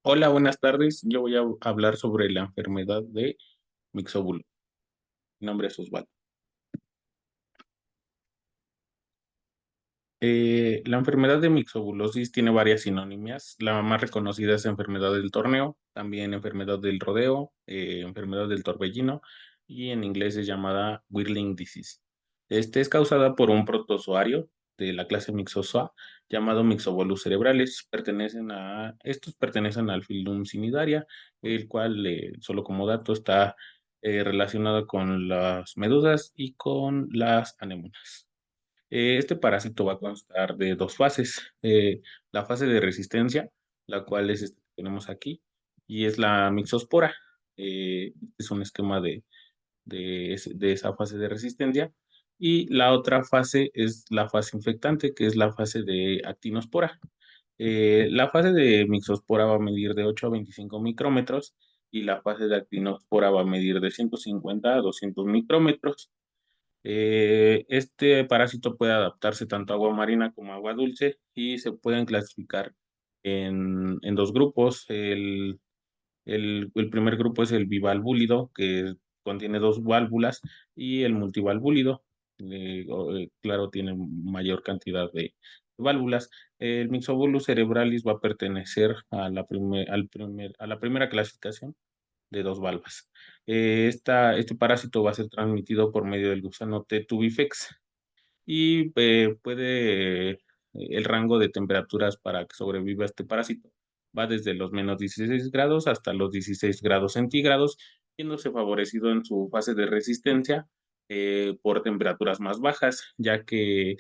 Hola, buenas tardes. Yo voy a hablar sobre la enfermedad de Mixobulo. Mi nombre es Osvaldo. La enfermedad de mixobulosis tiene varias sinonimias. La más reconocida es enfermedad del torneo, también enfermedad del rodeo, enfermedad del torbellino y en inglés es llamada Whirling Disease. Este es causada por un protozoario de la clase Mixozoa llamado Mixobolus cerebralis. Estos pertenecen al filum Cnidaria, el cual, solo como dato, está relacionado con las medusas y con las anémonas. Este parásito va a constar de dos fases. La fase de resistencia, la cual es esta que tenemos aquí, y es la mixospora. Es un esquema de esa fase de resistencia. Y la otra fase es la fase infectante, que es la fase de actinospora. La fase de mixospora va a medir de 8 a 25 micrómetros y la fase de actinospora va a medir de 150 a 200 micrómetros. Este parásito puede adaptarse tanto a agua marina como a agua dulce y se pueden clasificar en dos grupos. El primer grupo es el bivalvúlido, que contiene dos válvulas, y el multivalvúlido, claro, tiene mayor cantidad de válvulas. El Mixobolus cerebralis va a pertenecer a a la primera clasificación de dos valvas. Este parásito va a ser transmitido por medio del gusano T. tubifex y el rango de temperaturas para que sobreviva este parásito va desde los -16 grados hasta los 16 grados centígrados, viéndose favorecido en su fase de resistencia por temperaturas más bajas, ya que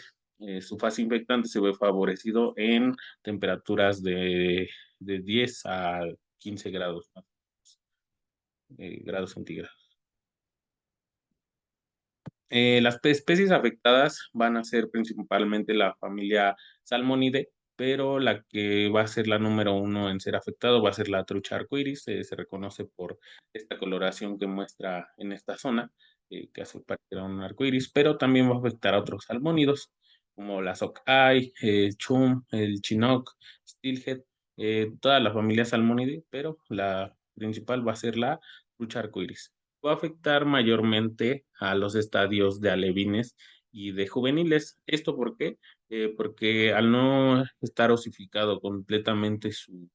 su fase infectante se ve favorecido en temperaturas de 10 a 15 grados, grados centígrados. Las especies afectadas van a ser principalmente la familia Salmonidae, pero la que va a ser la número uno en ser afectado va a ser la trucha arcoíris. Se reconoce por esta coloración que muestra en esta zona, que hace parecer a un arcoíris, pero también va a afectar a otros salmónidos, como la sockeye, el chum, el chinook, steelhead, toda la familia Salmonidae, pero la principal va a ser la trucha arcoíris. Va a afectar mayormente a los estadios de alevines y de juveniles. ¿Esto por qué? Porque al no estar osificado completamente su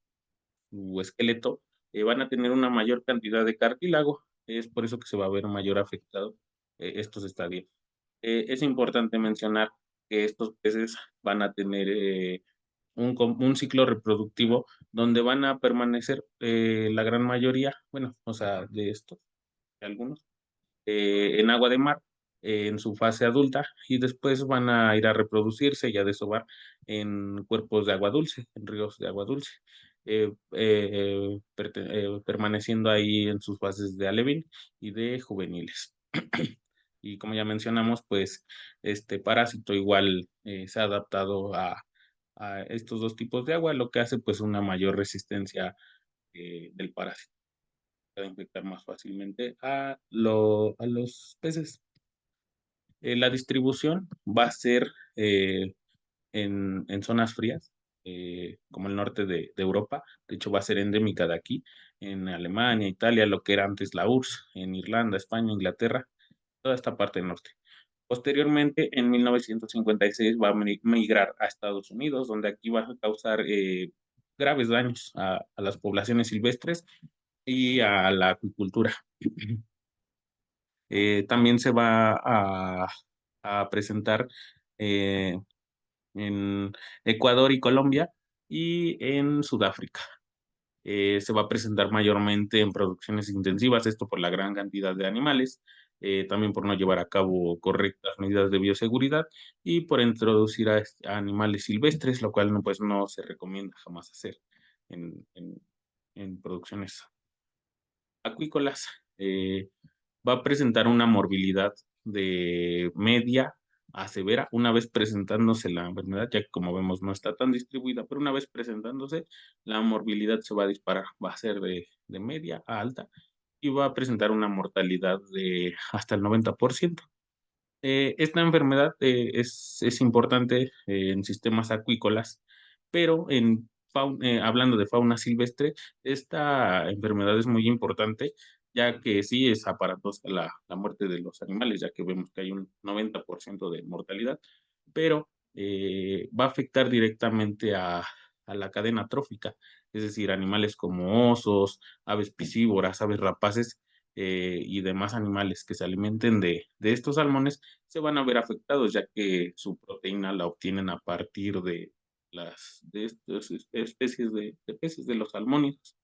esqueleto, van a tener una mayor cantidad de cartílago. Es por eso que se va a ver mayor afectado estos estadios. Es importante mencionar que estos peces van a tener un ciclo reproductivo donde van a permanecer la gran mayoría, bueno, o sea, de estos, algunos en agua de mar en su fase adulta y después van a ir a reproducirse y a desovar en cuerpos de agua dulce, en ríos de agua dulce, permaneciendo ahí en sus fases de alevín y de juveniles. Y como ya mencionamos, pues este parásito igual se ha adaptado a estos dos tipos de agua, lo que hace pues una mayor resistencia del parásito para infectar más fácilmente a los peces. La distribución va a ser en zonas frías, como el norte de Europa. De hecho, va a ser endémica de aquí, en Alemania, Italia, lo que era antes la URSS, en Irlanda, España, Inglaterra, toda esta parte del norte. Posteriormente, en 1956, va a migrar a Estados Unidos, donde aquí va a causar graves daños a las poblaciones silvestres y a la acuicultura. También se va a presentar eh, en Ecuador y Colombia y en Sudáfrica. Se va a presentar mayormente en producciones intensivas, esto por la gran cantidad de animales, también por no llevar a cabo correctas medidas de bioseguridad y por introducir a animales silvestres, lo cual no, pues, no se recomienda jamás hacer en, en en producciones acuícolas. Va a presentar una morbilidad de media a severa una vez presentándose la enfermedad, ya que como vemos no está tan distribuida, pero una vez presentándose, la morbilidad se va a disparar, va a ser de media a alta y va a presentar una mortalidad de hasta el 90%. Esta enfermedad es importante en sistemas acuícolas, pero en hablando de fauna silvestre, esta enfermedad es muy importante, ya que sí es aparatosa la muerte de los animales, ya que vemos que hay un 90% de mortalidad, pero va a afectar directamente a la cadena trófica, es decir, animales como osos, aves piscívoras, aves rapaces, y demás animales que se alimenten de estos salmones se van a ver afectados, ya que su proteína la obtienen a partir de estas especies de peces, de los salmónidos.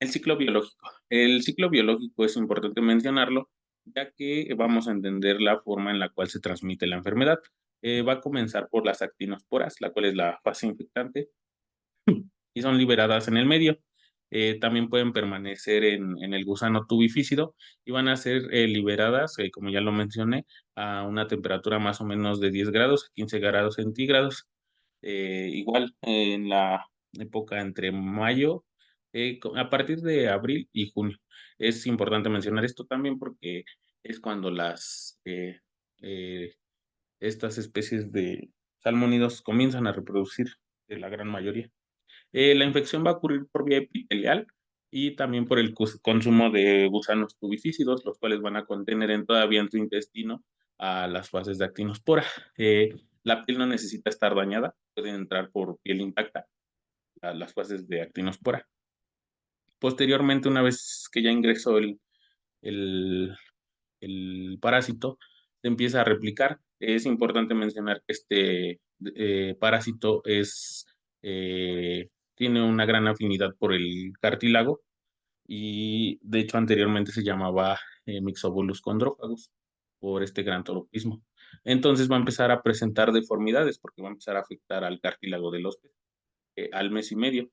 El ciclo biológico. El ciclo biológico es importante mencionarlo, ya que vamos a entender la forma en la cual se transmite la enfermedad. Va a comenzar por las actinosporas, la cual es la fase infectante, y son liberadas en el medio. También pueden permanecer en el gusano tubifícido y van a ser liberadas, como ya lo mencioné, a una temperatura más o menos de 10 grados a 15 grados centígrados. Igual en la época entre mayo, a partir de abril y junio. Es importante mencionar esto también porque es cuando eh, estas especies de salmónidos comienzan a reproducir la gran mayoría. La infección va a ocurrir por vía epitelial y también por el consumo de gusanos tubifícidos, los cuales van a contener todavía en su intestino a las fases de actinospora. La piel no necesita estar dañada, pueden entrar por piel intacta a las fases de actinospora. Posteriormente, una vez que ya ingresó el, el parásito, se empieza a replicar. Es importante mencionar que este parásito tiene una gran afinidad por el cartílago y de hecho anteriormente se llamaba Myxobolus chondrophagus por este gran tropismo. Entonces va a empezar a presentar deformidades porque va a empezar a afectar al cartílago del hosped al mes y medio.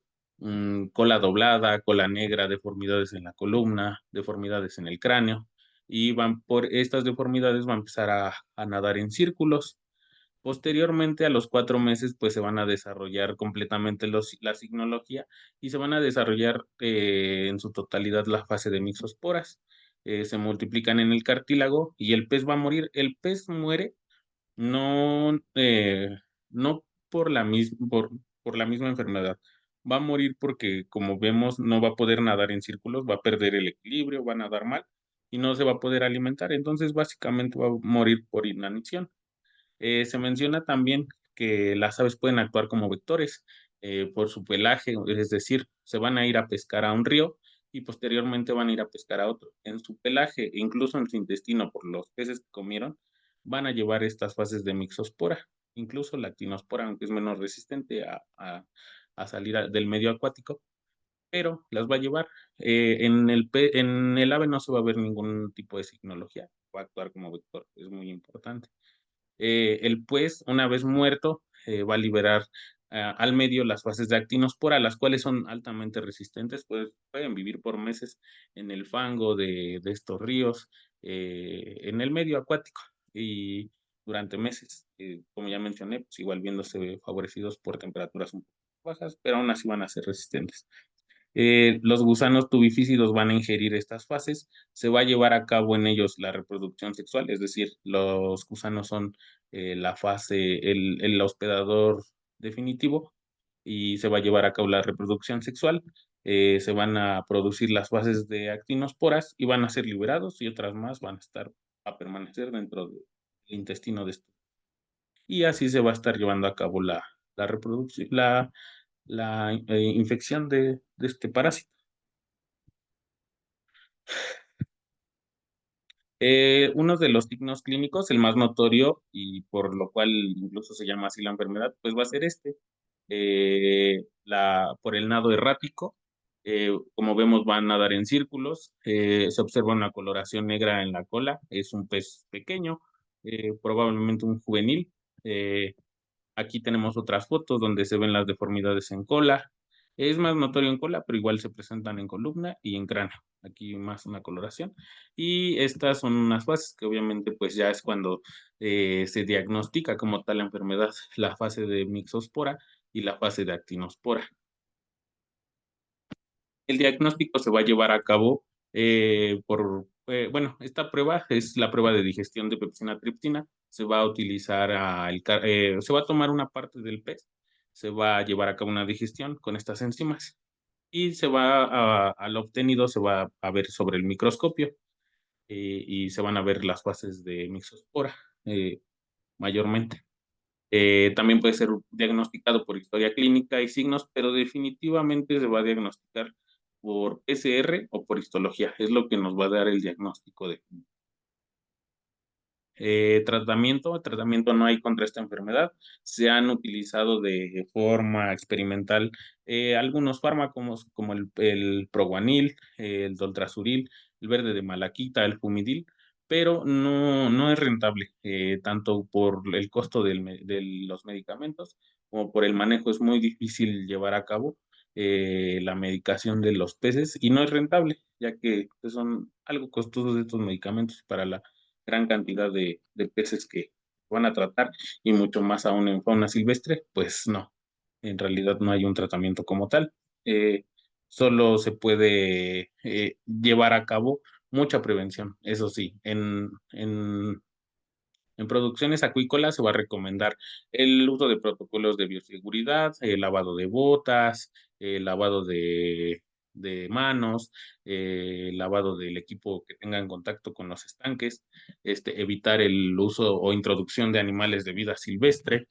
Cola doblada, cola negra, deformidades en la columna, deformidades en el cráneo, y van por estas deformidades va a empezar a nadar en círculos. Posteriormente, a los 4 meses, pues se van a desarrollar completamente la signología y se van a desarrollar en su totalidad la fase de mixosporas. Se multiplican en el cartílago y el pez va a morir. El pez muere no, no por la misma enfermedad. Va a morir porque, como vemos, no va a poder nadar en círculos, va a perder el equilibrio, va a nadar mal y no se va a poder alimentar. Entonces, básicamente va a morir por inanición. Se menciona también que las aves pueden actuar como vectores por su pelaje, es decir, se van a ir a pescar a un río y posteriormente van a ir a pescar a otro. En su pelaje, e incluso en su intestino, por los peces que comieron, van a llevar estas fases de mixospora, incluso la actinospora, aunque es menos resistente a salir del medio acuático, pero las va a llevar. En el ave no se va a ver ningún tipo de signología, va a actuar como vector, es muy importante. El pues, una vez muerto, va a liberar al medio las fases de actinospora, las cuales son altamente resistentes, pues, pueden vivir por meses en el fango de estos ríos, en el medio acuático y durante meses, como ya mencioné, pues igual viéndose favorecidos por temperaturas un poco bajas, pero aún así van a ser resistentes. Los gusanos tubifícidos van a ingerir estas fases, se va a llevar a cabo en ellos la reproducción sexual, es decir, los gusanos son la fase, el hospedador definitivo y se va a llevar a cabo la reproducción sexual. Se van a producir las fases de actinosporas y van a ser liberados y otras más van a permanecer dentro del intestino de estos. Y así se va a estar llevando a cabo la reproducción, la infección de este parásito. Uno de los signos clínicos, el más notorio y por lo cual incluso se llama así la enfermedad, pues va a ser por el nado errático. Como vemos, va a nadar en círculos. Se observa una coloración negra en la cola. Es un pez pequeño, probablemente un juvenil. Eh, Aquí tenemos otras fotos donde se ven las deformidades en cola. Es más notorio en cola, pero igual se presentan en columna y en cráneo. Aquí más una coloración. Y estas son unas fases que obviamente pues ya es cuando se diagnostica como tal la enfermedad, la fase de mixospora y la fase de actinospora. El diagnóstico se va a llevar a cabo bueno, esta prueba es la prueba de digestión de pepsina triptina. Se va a utilizar se va a tomar una parte del pez se va a llevar a cabo una digestión con estas enzimas y se va a lo obtenido se va a ver sobre el microscopio, y se van a ver las fases de Myxospora, mayormente. También puede ser diagnosticado por historia clínica y signos, pero definitivamente se va a diagnosticar por PCR o por histología. Es lo que nos va a dar el diagnóstico de tratamiento no hay contra esta enfermedad. Se han utilizado de forma experimental algunos fármacos como el Proguanil, el Doltrasuril, el verde de malaquita, el Fumidil, pero no es rentable, tanto por el costo de los medicamentos como por el manejo. Es muy difícil llevar a cabo la medicación de los peces y no es rentable, ya que pues, son algo costosos estos medicamentos para la gran cantidad de peces que van a tratar y mucho más aún en fauna silvestre, pues no, en realidad no hay un tratamiento como tal. Eh, Solo se puede llevar a cabo mucha prevención, eso sí, en producciones acuícolas se va a recomendar el uso de protocolos de bioseguridad, el lavado de botas, el lavado de manos, lavado del equipo que tenga en contacto con los estanques, evitar el uso o introducción de animales de vida silvestre,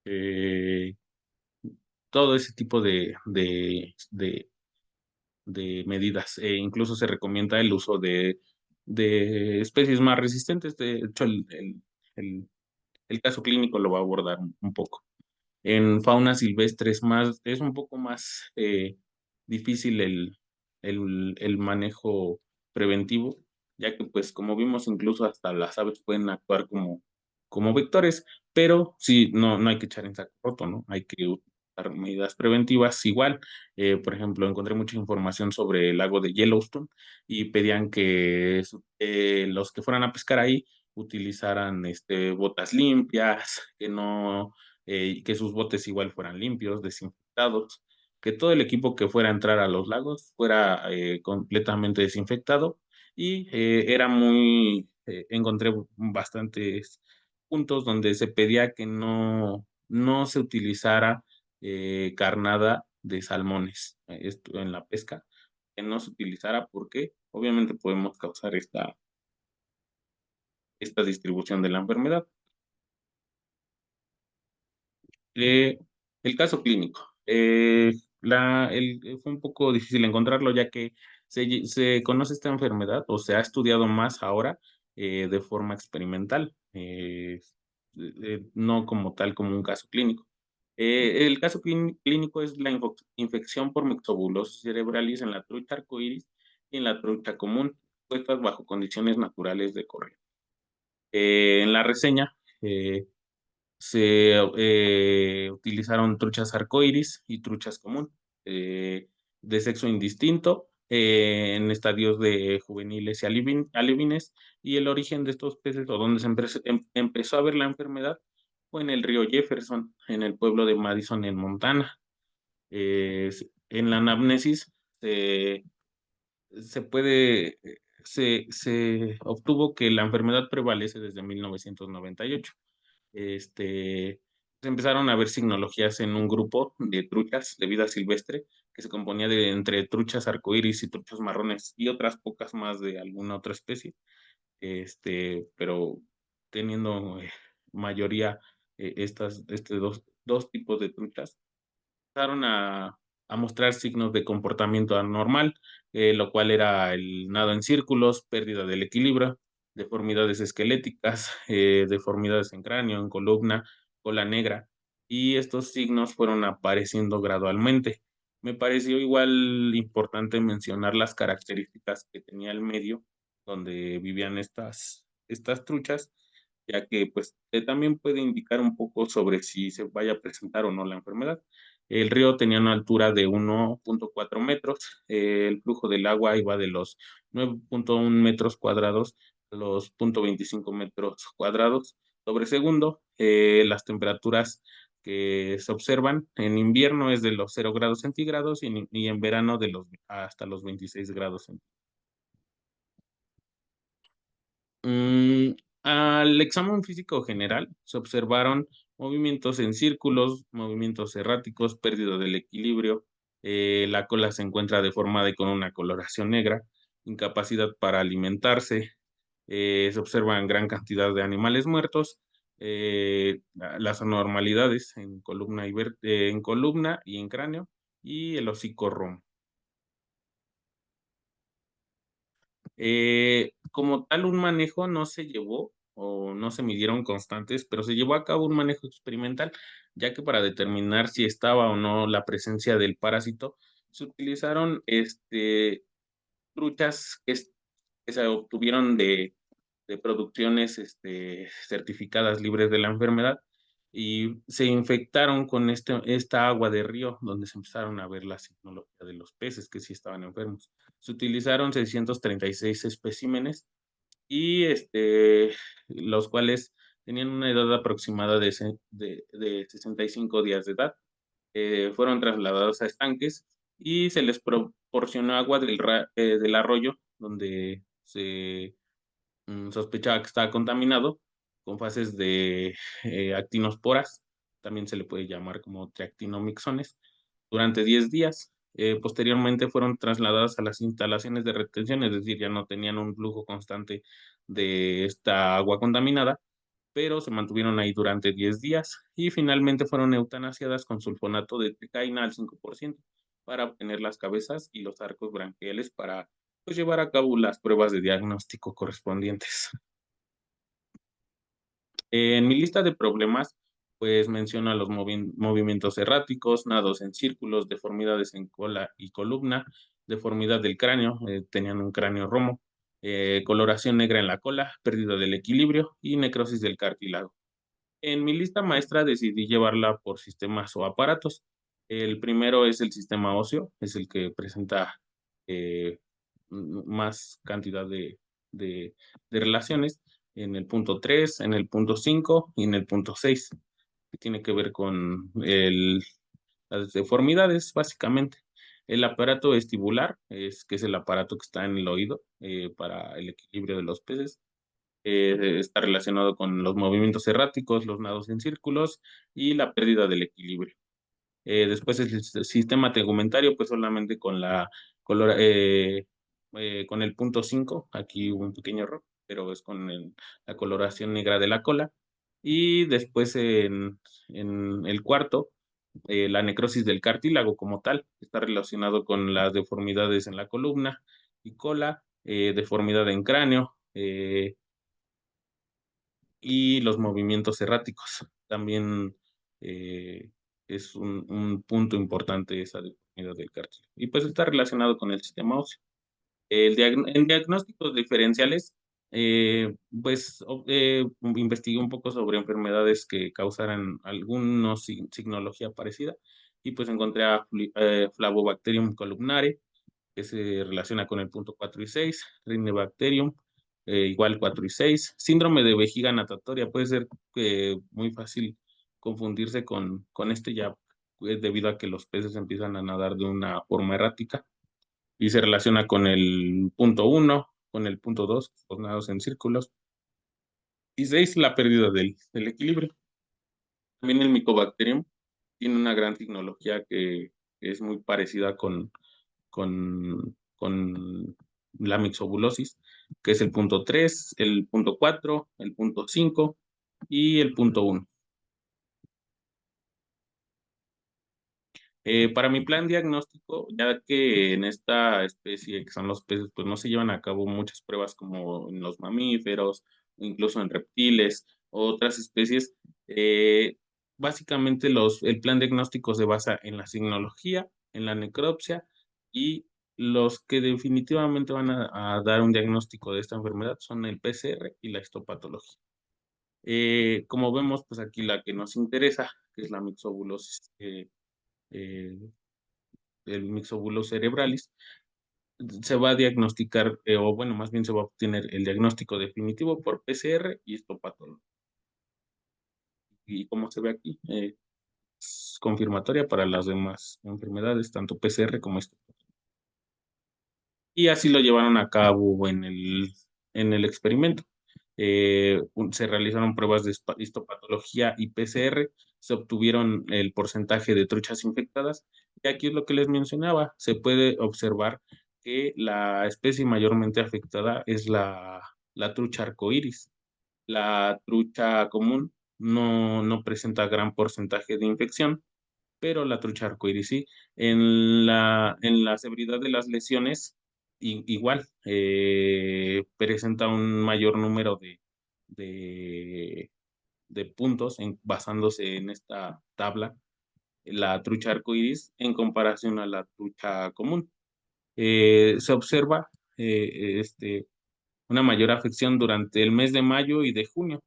eh, todo ese tipo de medidas. Incluso se recomienda el uso de especies más resistentes. De hecho, el el caso clínico lo va a abordar un poco. En fauna silvestre es un poco más difícil el manejo preventivo, ya que pues como vimos incluso hasta las aves pueden actuar como vectores, pero sí, no hay que echar en saco roto, ¿no? Hay que usar medidas preventivas igual. Por ejemplo, encontré mucha información sobre el lago de Yellowstone y pedían que los que fueran a pescar ahí utilizaran botas limpias, que sus botes igual fueran limpios, desinfectados, que todo el equipo que fuera a entrar a los lagos fuera completamente desinfectado y encontré bastantes puntos donde se pedía que no se utilizara carnada de salmones, esto en la pesca, que no se utilizara porque obviamente podemos causar esta distribución de la enfermedad. Eh, el caso clínico. Fue un poco difícil encontrarlo ya que se conoce esta enfermedad o se ha estudiado más ahora de forma experimental, no como tal como un caso clínico. El caso clínico es la infección por mixobulosis cerebralis en la trucha arcoíris y en la trucha común, puestas bajo condiciones naturales de corriente. En la reseña, se utilizaron truchas arcoíris y truchas común, de sexo indistinto, en estadios de juveniles y alevines, y el origen de estos peces, o donde empezó a ver la enfermedad, fue en el río Jefferson, en el pueblo de Madison, en Montana. En la anamnesis se, se puede, se obtuvo que la enfermedad prevalece desde 1998. Se empezaron a ver signologías en un grupo de truchas de vida silvestre que se componía de entre truchas arcoíris y truchas marrones y otras pocas más de alguna otra especie, pero teniendo mayoría dos tipos de truchas empezaron a mostrar signos de comportamiento anormal, lo cual era el nado en círculos, pérdida del equilibrio, deformidades esqueléticas, deformidades en cráneo, en columna, cola negra, y estos signos fueron apareciendo gradualmente. Me pareció igual importante mencionar las características que tenía el medio donde vivían estas truchas, ya que pues también puede indicar un poco sobre si se vaya a presentar o no la enfermedad. El río tenía una altura de 1.4 metros. El flujo del agua iba de los 9.1 metros cuadrados a los 0.25 metros cuadrados sobre segundo. Las temperaturas que se observan en invierno es de los 0 grados centígrados y en verano hasta los 26 grados centígrados. Mm, Al examen físico general se observaron movimientos en círculos, movimientos erráticos, pérdida del equilibrio, la cola se encuentra deformada y con una coloración negra, incapacidad para alimentarse, se observan gran cantidad de animales muertos, las anormalidades en columna en columna y en cráneo, y el hocico romo. Como tal, un manejo no se llevó o no se midieron constantes, pero se llevó a cabo un manejo experimental, ya que para determinar si estaba o no la presencia del parásito, se utilizaron, truchas que se obtuvieron de producciones, certificadas libres de la enfermedad, y se infectaron con esta agua de río, donde se empezaron a ver la signología de los peces que sí estaban enfermos. Se utilizaron 636 especímenes y, los cuales tenían una edad aproximada de 65 días de edad. Fueron trasladados a estanques y se les proporcionó agua del arroyo donde se sospechaba que estaba contaminado con fases de actinosporas, también se le puede llamar como triactinomixones, durante 10 días. Posteriormente fueron trasladadas a las instalaciones de retención, es decir, ya no tenían un flujo constante de esta agua contaminada, pero se mantuvieron ahí durante 10 días y finalmente fueron eutanasiadas con sulfonato de tricaína al 5% para obtener las cabezas y los arcos branquiales para, pues, llevar a cabo las pruebas de diagnóstico correspondientes. En mi lista de problemas, pues menciona los movimientos erráticos, nados en círculos, deformidades en cola y columna, deformidad del cráneo, tenían un cráneo romo, coloración negra en la cola, pérdida del equilibrio y necrosis del cartílago. En mi lista maestra decidí llevarla por sistemas o aparatos. El primero es el sistema óseo, es el que presenta eh, más cantidad de, de relaciones en el punto 3, en el punto 5 y en el punto 6, que tiene que ver con las deformidades, básicamente. El aparato vestibular, que es el aparato que está en el oído para el equilibrio de los peces, está relacionado con los movimientos erráticos, los nados en círculos y la pérdida del equilibrio. Después el sistema tegumentario, pues solamente con color, con el punto 5, aquí hubo un pequeño error, pero es con la coloración negra de la cola. Y después en el cuarto, la necrosis del cartílago como tal, está relacionado con las deformidades en la columna y cola, deformidad en cráneo, y los movimientos erráticos. También es un punto importante esa deformidad del cartílago. Y pues está relacionado con el sistema óseo. En diagnósticos diferenciales, pues investigué un poco sobre enfermedades que causaran alguna signología parecida y pues encontré a Flavobacterium columnare, que se relaciona con el punto 4 y 6, Rinobacterium, igual 4 y 6. Síndrome de vejiga natatoria puede ser muy fácil confundirse con este ya, debido a que los peces empiezan a nadar de una forma errática y se relaciona con el punto 1, con el punto 2, los nados en círculos, y 6, la pérdida del equilibrio. También el Mycobacterium tiene una gran tecnología que es muy parecida con la mixobulosis, que es el punto 3, el punto 4, el punto 5 y el punto 1. Para mi plan diagnóstico, ya que en esta especie que son los peces, pues no se llevan a cabo muchas pruebas como en los mamíferos, incluso en reptiles, otras especies, básicamente el plan diagnóstico se basa en la signología, en la necropsia y los que definitivamente van a dar un diagnóstico de esta enfermedad son el PCR y la histopatología. Como vemos, pues aquí la que nos interesa, que es la mixobulosis, eh, el mixobulo cerebralis, se va a diagnosticar, o bueno, más bien se va a obtener el diagnóstico definitivo por PCR y histopatología. Y como se ve aquí, es confirmatoria para las demás enfermedades, tanto PCR como histopatología. Y así lo llevaron a cabo en el experimento. Se realizaron pruebas de histopatología y PCR, se obtuvieron el porcentaje de truchas infectadas, y aquí es lo que les mencionaba, se puede observar que la especie mayormente afectada es la trucha arcoíris. La trucha común no presenta gran porcentaje de infección, pero la trucha arcoíris sí. En la severidad de las lesiones, igual, presenta un mayor número de, de puntos basándose en esta tabla, la trucha arcoíris en comparación a la trucha común. Se observa una mayor afección durante el mes de mayo y de junio,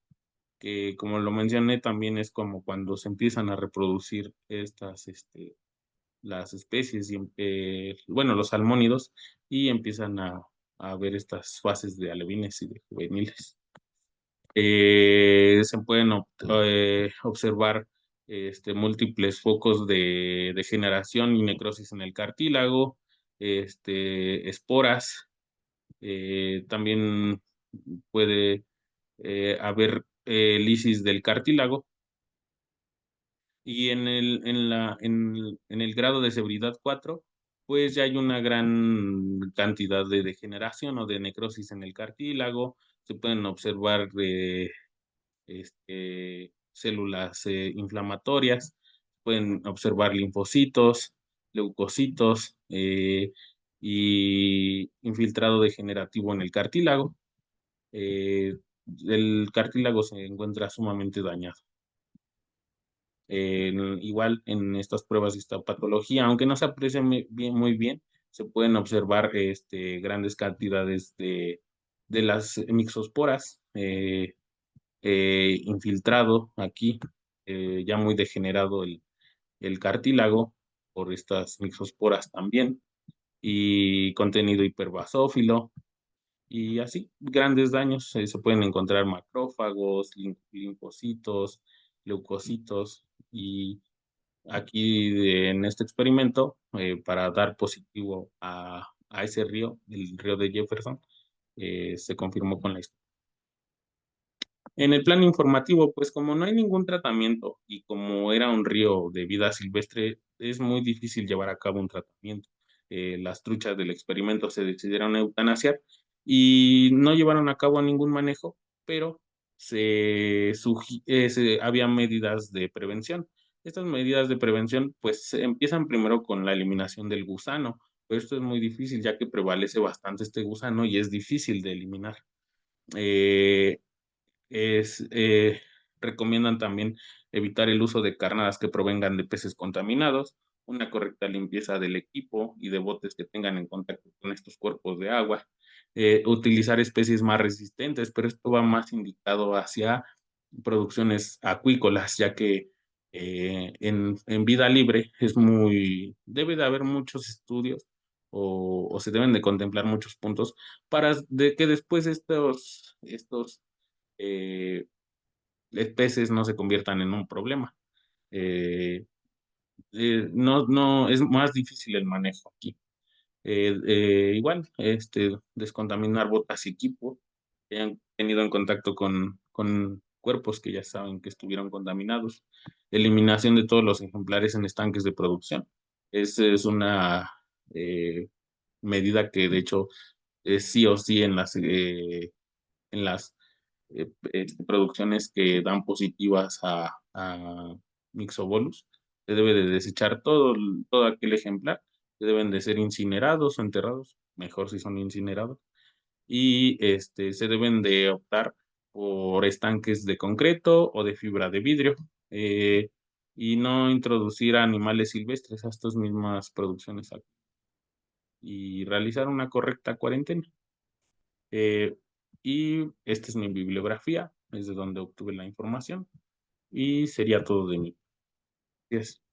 que como lo mencioné, también es como cuando se empiezan a reproducir las especies, y, bueno, los salmónidos, y empiezan a ver estas fases de alevines y de juveniles. Se pueden observar múltiples focos de degeneración y necrosis en el cartílago, esporas, también puede haber lisis del cartílago, y en el grado de severidad 4, pues ya hay una gran cantidad de degeneración o de necrosis en el cartílago. Se pueden observar células inflamatorias, pueden observar linfocitos, leucocitos, y infiltrado degenerativo en el cartílago. Eh, el cartílago se encuentra sumamente dañado. Igual en estas pruebas de histopatología, aunque no se aprecia muy bien, se pueden observar grandes cantidades de las mixosporas, infiltrado aquí, ya muy degenerado el cartílago por estas mixosporas también, y contenido hiperbasófilo, y así grandes daños. Se pueden encontrar macrófagos, linfocitos, leucocitos, y aquí en este experimento, para dar positivo a ese río, el río de Jefferson, se confirmó con la historia. En el plano informativo, pues como no hay ningún tratamiento y como era un río de vida silvestre, es muy difícil llevar a cabo un tratamiento. Las truchas del experimento se decidieron eutanasiar y no llevaron a cabo ningún manejo, pero había medidas de prevención. Estas medidas de prevención, pues empiezan primero con la eliminación del gusano, pero esto es muy difícil ya que prevalece bastante este gusano y es difícil de eliminar. Eh, es, Recomiendan también evitar el uso de carnadas que provengan de peces contaminados, una correcta limpieza del equipo y de botes que tengan en contacto con estos cuerpos de agua, utilizar especies más resistentes, pero esto va más indicado hacia producciones acuícolas, ya que en vida libre debe de haber muchos estudios, o se deben de contemplar muchos puntos para de que después estos eh, peces no se conviertan en un problema. Eh, no, es más difícil el manejo aquí. Igual, descontaminar botas y equipo que hayan tenido en contacto con cuerpos que ya saben que estuvieron contaminados. Eliminación de todos los ejemplares en estanques de producción. Es una medida que de hecho es sí o sí en las producciones que dan positivas a Mixobolus. Se debe de desechar todo aquel ejemplar, se deben de ser incinerados o enterrados, mejor si son incinerados, y se deben de optar por estanques de concreto o de fibra de vidrio, y no introducir animales silvestres a estas mismas producciones, y realizar una correcta cuarentena. Eh, y esta es mi bibliografía, es de donde obtuve la información, y sería todo de mí. Gracias.